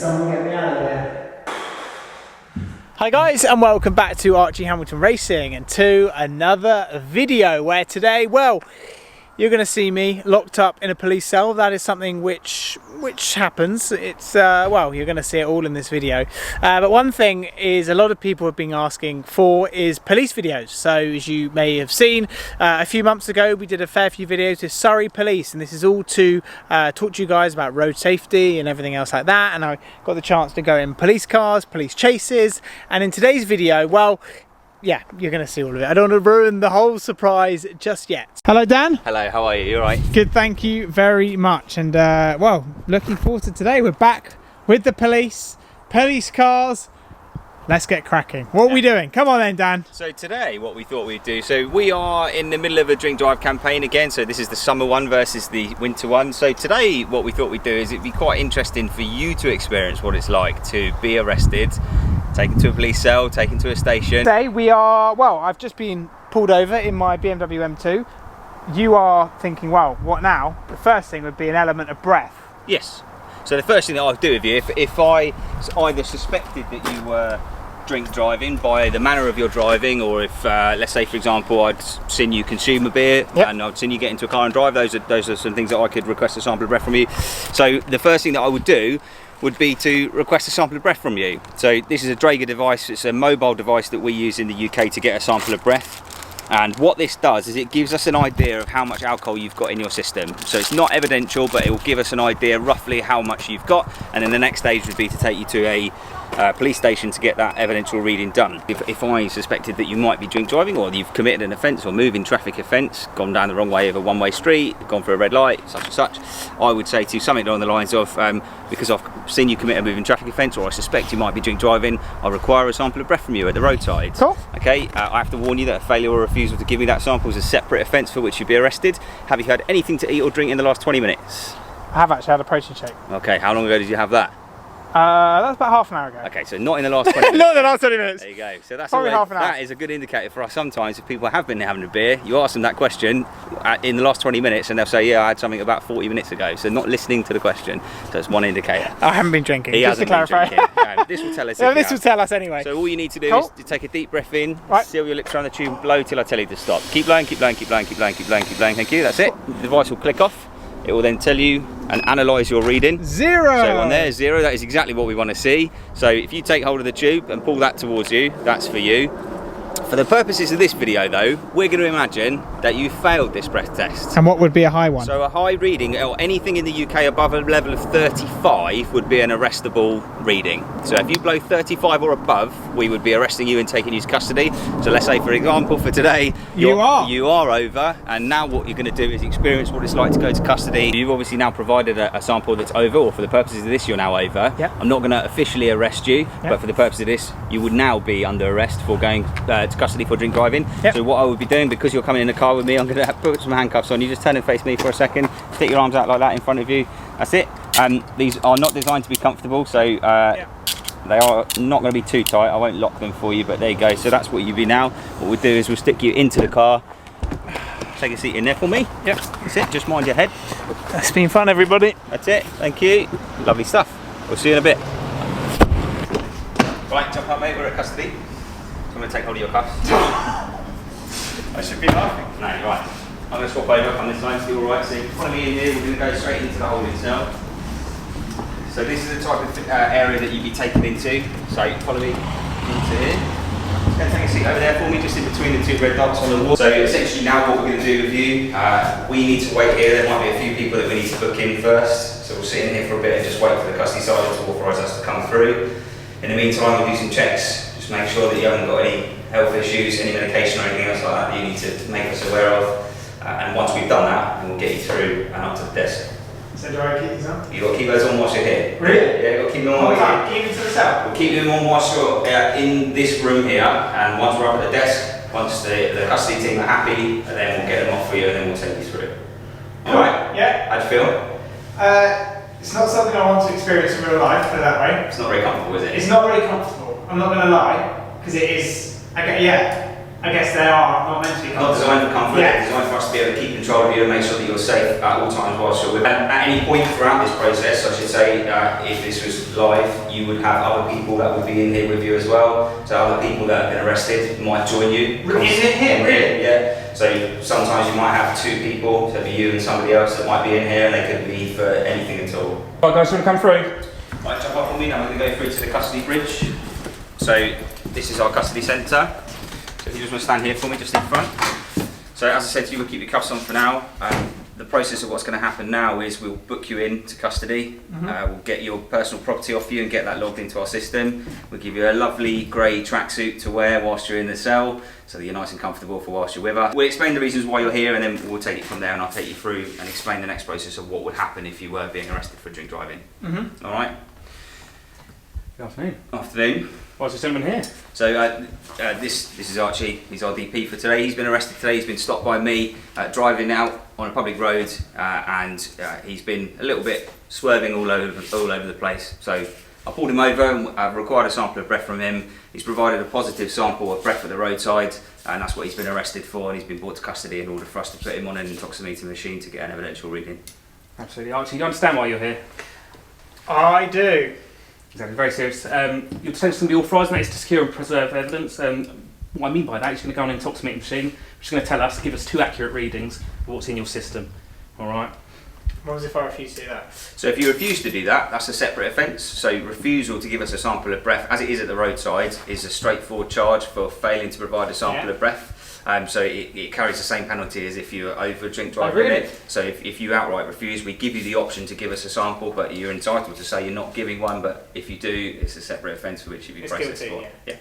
Someone get me out of there. Hi guys, and welcome back to Archie Hamilton Racing and to another video where today, well, you're going to see me locked up in a police cell. That is something which happens. It's well, you're going to see it all in this video. But one thing is a lot of people have been asking for is police videos. So as you may have seen, a few months ago we did a fair few videos with Surrey Police, and this is all to talk to you guys about road safety and everything else like that. And I got the chance to go in police cars, police chases, and in today's video, well, yeah, you're going to see all of it. I don't want to ruin the whole surprise just yet. Hello, Dan. Hello, how are you? You all right? Good, thank you very much. And well, looking forward to today. We're back with the police cars. Let's get cracking. What are we doing? Come on then, Dan. So today, what we thought we'd do, so we are in the middle of a drink drive campaign again. So this is the summer one versus the winter one. So today, what we thought we'd do is it'd be quite interesting for you to experience what it's like to be arrested, taken to a police cell, taken to a station. Today we are, well, I've just been pulled over in my BMW M2. You are thinking, well, what now? The first thing would be an element of breath. Yes. So the first thing that I'd do with you, if I either suspected that you were drink driving by the manner of your driving, or if, let's say for example, I'd seen you consume a beer, and I'd seen you get into a car and drive, those are some things that I could request a sample of breath from you. So the first thing that I would do would be to request a sample of breath from you. So this is a Draeger device. It's a mobile device that we use in the UK to get a sample of breath. And what this does is it gives us an idea of how much alcohol you've got in your system. So it's not evidential, but it will give us an idea roughly how much you've got. And then the next stage would be to take you to a police station to get that evidential reading done. If I suspected that you might be drink driving, or you've committed an offence or moving traffic offence, gone down the wrong way of a one-way street, gone for a red light, such and such, I would say to you something along the lines of, because I've seen you commit a moving traffic offence, or I suspect you might be drink driving, I require a sample of breath from you at the roadside. Cool. Okay, I have to warn you that a failure or refusal to give me that sample is a separate offence for which you'd be arrested. Have you had anything to eat or drink in the last 20 minutes? I have actually had a protein shake. Okay, how long ago did you have that? That was about half an hour ago. Okay, so not in the last 20 minutes. Not in the last 20 minutes. There you go. So that's probably half an hour. That is a good indicator for us sometimes. If people have been having a beer, you ask them that question in the last 20 minutes and they'll say, yeah, I had something about 40 minutes ago. So not listening to the question. So it's one indicator. I haven't been drinking, he just to clarify. This will tell us. Yeah, this will tell us anyway. So all you need to do is to take a deep breath in, seal your lips around the tube and blow till I tell you to stop. Keep blowing, keep blowing, keep blowing, keep blowing, keep blowing, keep blowing. Thank you, that's it. The device will click off. It will then tell you and analyse your reading. 0. So on there, 0, that is exactly what we want to see. So if you take hold of the tube and pull that towards you, that's for you. For the purposes of this video though, we're going to imagine that you failed this breath test. And what would be a high one? So a high reading, or anything in the UK above a level of 35 would be an arrestable reading. So if you blow 35 or above, we would be arresting you and taking you to custody. So let's say for example for today, you are over, and now what you're going to do is experience what it's like to go to custody. You've obviously now provided a sample that's over, or for the purposes of this you're now over. Yep. I'm not going to officially arrest you, but for the purpose of this you would now be under arrest for going to custody for drink driving. Yep. So what I would be doing, because you're coming in the car with me, I'm going to put some handcuffs on you. Just turn and face me for a second, stick your arms out like that in front of you, that's it. These are not designed to be comfortable, so they are not going to be too tight. I won't lock them for you, but there you go. So that's what you'll be now. What we'll do is we'll stick you into the car. Take a seat in there for me. Yep, that's it, just mind your head. That's been fun, everybody. That's it, thank you. Lovely stuff. We'll see you in a bit. Right, jump up mate, we're at custody. I'm going to take hold of your cuffs. I should be laughing. No, right. I'm going to swap over, come this way, see all right. So follow me in here, we're going to go straight into the holding cell. So this is the type of area that you'd be taken into. So follow me into here. Just going to take a seat over there for me, just in between the 2 red dots on the wall. So essentially now what we're going to do with you, we need to wait here. There might be a few people that we need to book in first. So we'll sit in here for a bit and just wait for the custody sergeant to authorise us to come through. In the meantime, we'll do some checks. Just make sure that you haven't got any health issues, any medication or anything else like that that you need to make us aware of. And once we've done that, then we'll get you through and up to the desk. So do I keep these on? You've got to keep those on whilst you're here. Really? Yeah, you've got to keep them on whilst you're here. Keep them to the cell? We'll keep them on whilst you're in this room here, and once we're up at the desk, once the custody team are happy, then we'll get them off for you and then we'll take you through. Alright? Yeah. How'd you feel? It's not something I want to experience in real life, put it that way. It's not very comfortable, is it? It's not very comfortable, I'm not going to lie, because it is, okay, yeah. I guess they are not meant to be Not designed for comfort, Yeah. they're designed for us to be able to keep control of you and make sure that you're safe at all times whilst you're with us. At any point throughout this process, I should say, if this was live, you would have other people that would be in here with you as well. So other people that have been arrested might join you. Is it here? Really? Yeah. So sometimes you might have two people, so it'd be you and somebody else that might be in here, and they could be for anything at all. Right guys, you want to come through? Right, jump off on me, now we're going to go through to the custody bridge. So this is our custody centre. So if you just want to stand here for me, just in front. So as I said to you, we'll keep your cuffs on for now. The process of what's going to happen now is we'll book you in to custody. We'll get your personal property off you and get that logged into our system. We'll give you a lovely grey tracksuit to wear whilst you're in the cell, so that you're nice and comfortable for whilst you're with us. We'll explain the reasons why you're here, and then we'll take it from there, and I'll take you through and explain the next process of what would happen if you were being arrested for drink driving. All right? Good afternoon. Afternoon. Why's this gentleman here? So this is Archie. He's our DP for today. He's been arrested today. He's been stopped by me driving out on a public road, and he's been a little bit swerving all over the place. So I pulled him over and I've required a sample of breath from him. He's provided a positive sample of breath at the roadside, and that's what he's been arrested for. And he's been brought to custody in order for us to put him on an intoximeter machine to get an evidential reading. Absolutely. Archie, you understand why you're here? I do. Exactly, very serious. Your detention can be authorised, and that is to secure and preserve evidence. What I mean by that is you're going to go on an intoximeter machine, which is going to tell us, give us 2 accurate readings of what's in your system. Alright? What was if I refuse to do that? So if you refuse to do that, that's a separate offence. So refusal to give us a sample of breath, as it is at the roadside, is a straightforward charge for failing to provide a sample of breath. So it carries the same penalty as if you were over drink driving. Oh, really? it. So if you outright refuse, we give you the option to give us a sample, but you're entitled to say you're not giving one. But if you do, it's a separate offence for which you'd be processed for. Yeah.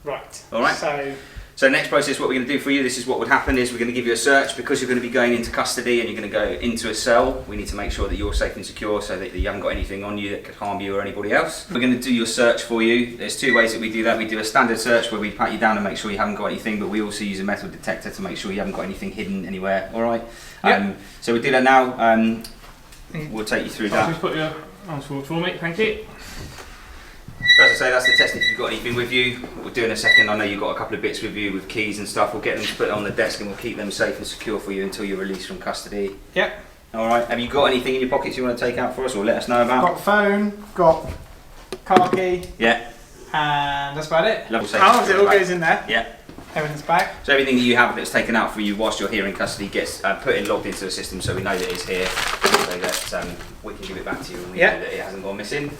Right. All right. So next process, what we're going to do for you, this is what would happen, is we're going to give you a search. Because you're going to be going into custody and you're going to go into a cell, we need to make sure that you're safe and secure, so that you haven't got anything on you that could harm you or anybody else. We're going to do your search for you. There's 2 ways that we do that. We do a standard search where we pat you down and make sure you haven't got anything, but we also use a metal detector to make sure you haven't got anything hidden anywhere. All right. Yep. So we do that now. We'll take you through that. Just put your arms forward for me, thank you. As I say, that's the test if you've got anything with you. We'll do in a second. I know you've got a couple of bits with you with keys and stuff. We'll get them to put on the desk and we'll keep them safe and secure for you until you're released from custody. Yep. Alright, have you got anything in your pockets you want to take out for us or let us know about? Got phone, got car key, Yeah. and that's about it. Lovely. Oh, it all goes in there. Yeah. Everything's back. So everything that you have that's taken out for you whilst you're here in custody gets put in, logged into the system, so we know that it's here, so that we can give it back to you and we know that it hasn't gone missing.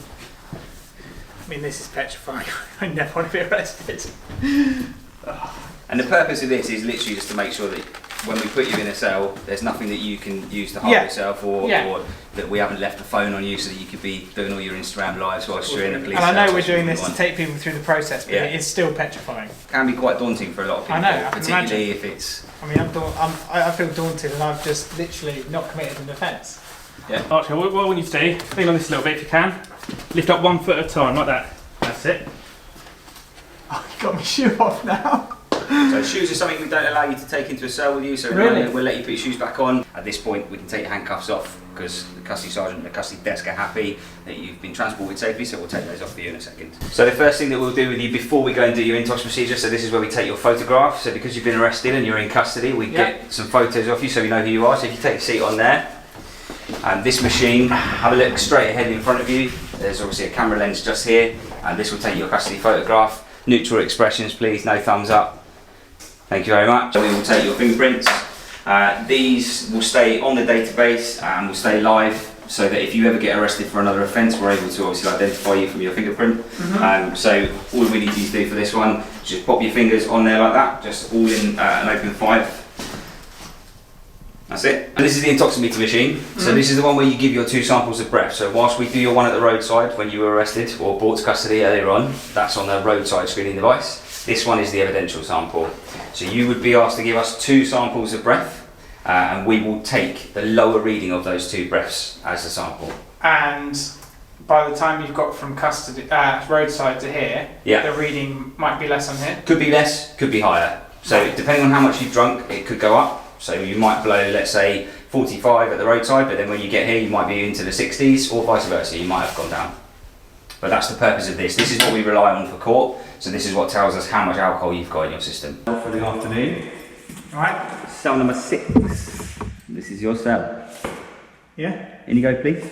I mean, this is petrifying. I never want to be arrested. And the purpose of this is literally just to make sure that when we put you in a cell, there's nothing that you can use to harm yourself, or that we haven't left a phone on you so that you could be doing all your Instagram lives whilst you're in a police cell. And I know we're doing this to take people through the process, but it is still petrifying. It can be quite daunting for a lot of people, I know, particularly if it's... I mean, I feel daunted, and I've just literally not committed an offence. Yeah. Archie, what I want you to do, lean on this a little bit if you can. Lift up 1 foot at a time, like that. That's it. Oh, you got my shoe off now. So shoes are something we don't allow you to take into a cell with you, so we'll let you put your shoes back on. At this point we can take your handcuffs off because the custody sergeant and the custody desk are happy that you've been transported safely, so we'll take those off for you in a second. So the first thing that we'll do with you before we go and do your intox procedure, so this is where we take your photograph. So because you've been arrested and you're in custody, we get some photos of you so we know who you are. So if you take your seat on there, and this machine, have a look straight ahead in front of you. There's obviously a camera lens just here, and this will take your custody photograph. Neutral expressions please, no thumbs up. Thank you very much. So we will take your fingerprints. These will stay on the database and will stay live, so that if you ever get arrested for another offence, we're able to obviously identify you from your fingerprint. So all we need you to do for this one is just pop your fingers on there like that, just all in an open 5. That's it. And this is the intoximeter machine. So this is the one where you give your 2 samples of breath. So whilst we do your one at the roadside when you were arrested or brought to custody earlier on, that's on the roadside screening device. This one is the evidential sample. So you would be asked to give us 2 samples of breath, and we will take the lower reading of those 2 breaths as a sample. And by the time you've got from custody, roadside to here, the reading might be less on here? Could be less, could be higher. So depending on how much you've drunk, it could go up. So you might blow, let's say, 45 at the roadside, but then when you get here you might be into the 60s, or vice versa, you might have gone down. But that's the purpose of this. This is what we rely on for court. So this is what tells us how much alcohol you've got in your system. For the afternoon. Right. Cell number 6. This is your cell. Yeah. In you go, please.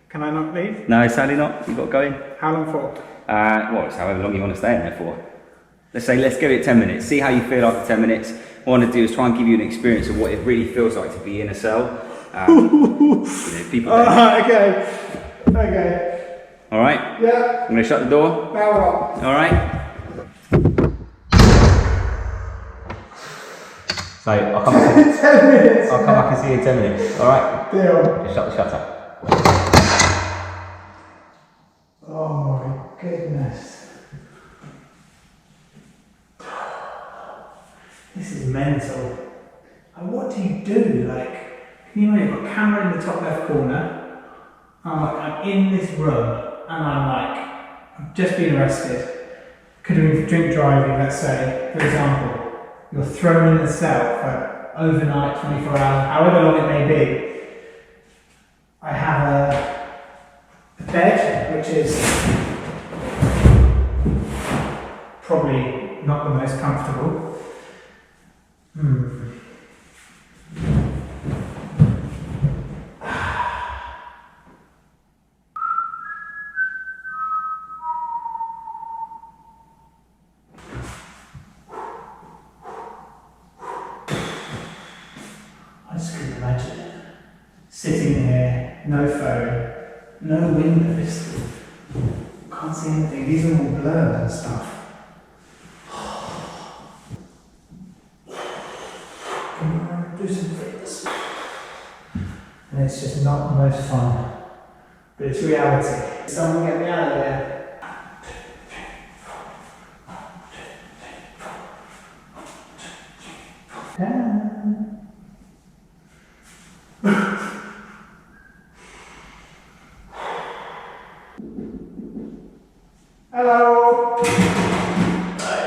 Can I not leave? No, sadly not. You've got to go in. How long for? Well, it's however long you want to stay in there for. Let's give it 10 minutes. See how you feel after 10 minutes. What I want to do is try and give you an experience of what it really feels like to be in a cell. People. Okay. Okay. All right. Yeah. I'm going to shut the door. Now what? All right. So I'll come back. 10 minutes. I'll come back and see you in 10 minutes. All right. Deal. Just shut the shutter. Oh my goodness. This is mental. And what do you do? Like, can you imagine, you've got a camera in the top left corner. I'm in this room and I've just been arrested. Could have been drink driving, let's say, for example. You're thrown in the cell for overnight, 24 hours, however long it may be. I have a bed, which is probably not the most comfortable. I just couldn't imagine it. Sitting here, no phone, no windows, can't see anything. These are all blurred and stuff. Can you do some fitness? And it's just not the most fun, but it's reality. Someone get me out of here. Hello. Hi.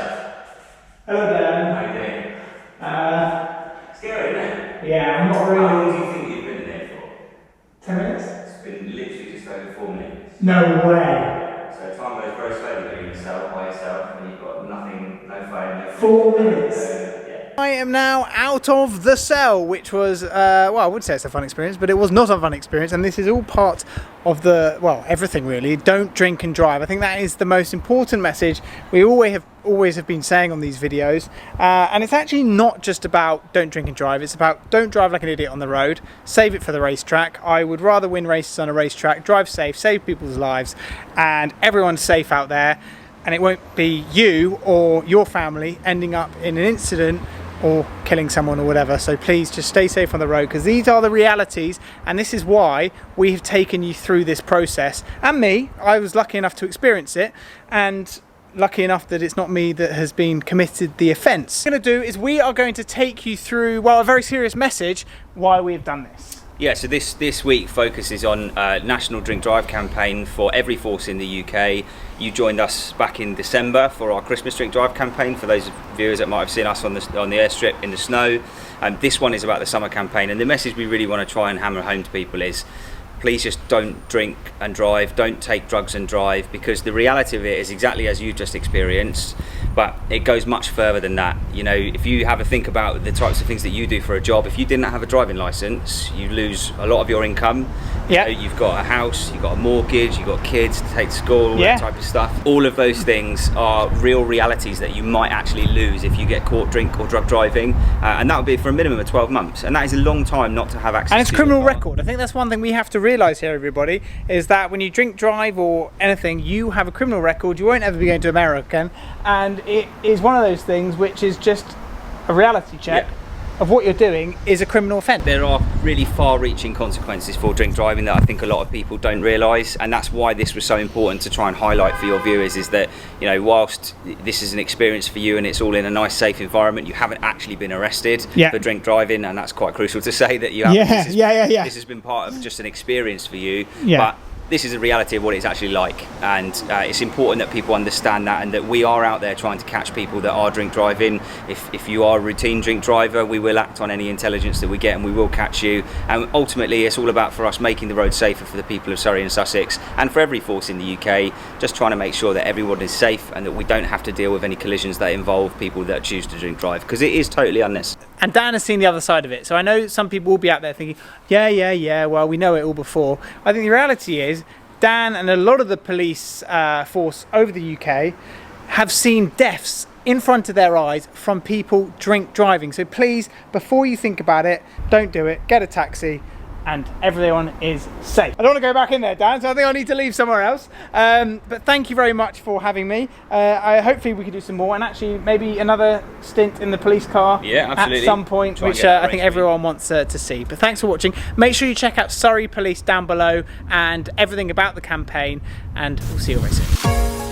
Hello, Dan. How you doing? Scary, isn't it? Yeah, I'm not How long really. do you think you've been in there for? 10 minutes? It's been literally just over 4 minutes. No way. So time goes very slowly when you're in a cell by yourself and you've got nothing, no phone, no 4 minutes. yeah. I am now out of the cell, which was, well, I would say it's a fun experience, but it was not a fun experience, and this is all part of the, well, everything really. Don't drink and drive. I think that is the most important message we always have been saying on these videos, and it's actually not just about don't drink and drive. It's about don't drive like an idiot on the road, save it for the racetrack. I would rather win races on a racetrack, drive safe, save people's lives, and everyone's safe out there, and it won't be you or your family ending up in an incident or killing someone or whatever. So please just stay safe on the road, because these are the realities, and this is why we have taken you through this process. And me, I was lucky enough to experience it, and lucky enough that it's not me that has been committed the offence. What we're going to do is we are going to take you through, well, a very serious message why we have done this. Yeah, so this week focuses on National Drink Drive campaign for every force in the UK. You joined us back in December for our Christmas Drink Drive campaign, for those viewers that might have seen us on the airstrip in the snow. This one is about the summer campaign, and the message we really want to try and hammer home to people is please just don't drink and drive, don't take drugs and drive, because the reality of it is exactly as you just experienced, but it goes much further than that. You know, if you have a think about the types of things that you do for a job, if you didn't have a driving license, you lose a lot of your income. Yeah. You know, you've got a house, you've got a mortgage, you've got kids to take to school, all that type of stuff. All of those things are real realities that you might actually lose if you get caught drink or drug driving, and that would be for a minimum of 12 months, and that is a long time not to have access to. And it's criminal record. I think that's one thing we have to realise here, everybody, is that when you drink, drive or anything, you have a criminal record. You won't ever be going to America again, and it is one of those things which is just a reality check of what you're doing is a criminal offence. There are really far-reaching consequences for drink driving that I think a lot of people don't realise, and that's why this was so important to try and highlight for your viewers, is that, you know, whilst this is an experience for you and it's all in a nice safe environment, you haven't actually been arrested for drink driving, and that's quite crucial to say that you haven't. This has been part of just an experience for you, but this is a reality of what it's actually like, and it's important that people understand that, and that we are out there trying to catch people that are drink driving. If you are a routine drink driver, we will act on any intelligence that we get, and we will catch you. And ultimately, it's all about for us making the road safer for the people of Surrey and Sussex, and for every force in the UK, just trying to make sure that everyone is safe and that we don't have to deal with any collisions that involve people that choose to drink drive, because it is totally unnecessary. And Dan has seen the other side of it, so I know some people will be out there thinking, yeah, well, we know it all before. I think the reality is Dan and a lot of the police force over the UK have seen deaths in front of their eyes from people drink driving. So please, before you think about it, don't do it. Get a taxi and everyone is safe. I don't want to go back in there, Dan, so I think I need to leave somewhere else. But thank you very much for having me. Hopefully we could do some more, and actually maybe another stint in the police car at some point, which I think everyone wants to see. But thanks for watching. Make sure you check out Surrey Police down below and everything about the campaign, and we'll see you very soon.